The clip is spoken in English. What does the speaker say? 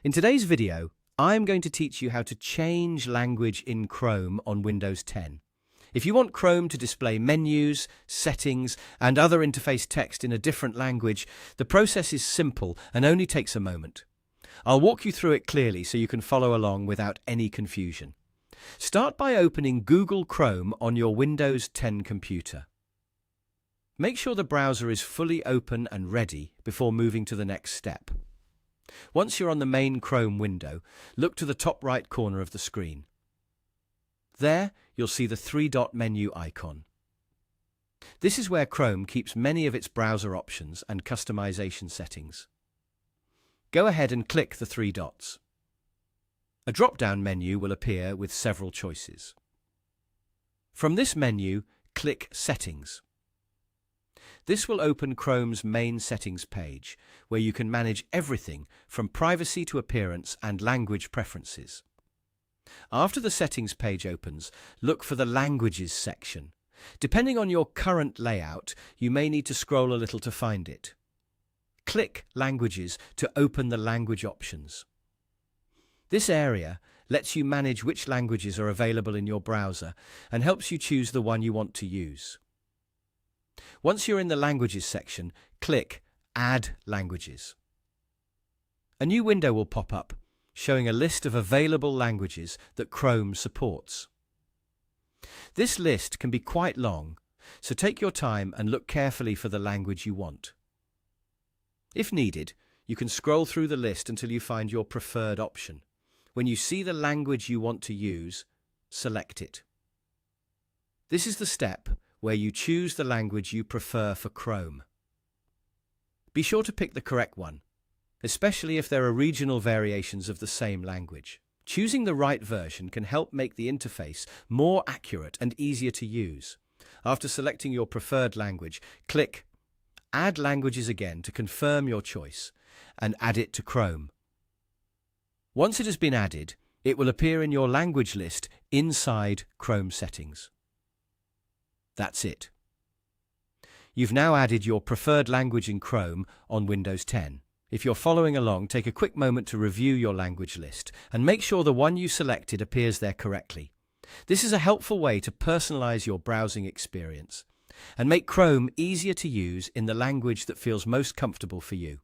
In today's video, I'm going to teach you how to change language in Chrome on Windows 10. If you want Chrome to display menus, settings, and other interface text in a different language, the process is simple and only takes a moment. I'll walk you through it clearly so you can follow along without any confusion. Start by opening Google Chrome on your Windows 10 computer. Make sure the browser is fully open and ready before moving to the next step. Once you're on the main Chrome window, look to the top right corner of the screen. There, you'll see the three-dot menu icon. This is where Chrome keeps many of its browser options and customization settings. Go ahead and click the three dots. A drop-down menu will appear with several choices. From this menu, click Settings. This will open Chrome's main settings page, where you can manage everything from privacy to appearance and language preferences. After the settings page opens, look for the Languages section. Depending on your current layout, you may need to scroll a little to find it. Click Languages to open the language options. This area lets you manage which languages are available in your browser and helps you choose the one you want to use. Once you're in the Languages section, click Add Languages. A new window will pop up, showing a list of available languages that Chrome supports. This list can be quite long, so take your time and look carefully for the language you want. If needed, you can scroll through the list until you find your preferred option. When you see the language you want to use, select it. This is the step where you choose the language you prefer for Chrome. Be sure to pick the correct one, especially if there are regional variations of the same language. Choosing the right version can help make the interface more accurate and easier to use. After selecting your preferred language, click Add Languages again to confirm your choice and add it to Chrome. Once it has been added, it will appear in your language list inside Chrome settings. That's it. You've now added your preferred language in Chrome on Windows 10. If you're following along, take a quick moment to review your language list and make sure the one you selected appears there correctly. This is a helpful way to personalize your browsing experience and make Chrome easier to use in the language that feels most comfortable for you.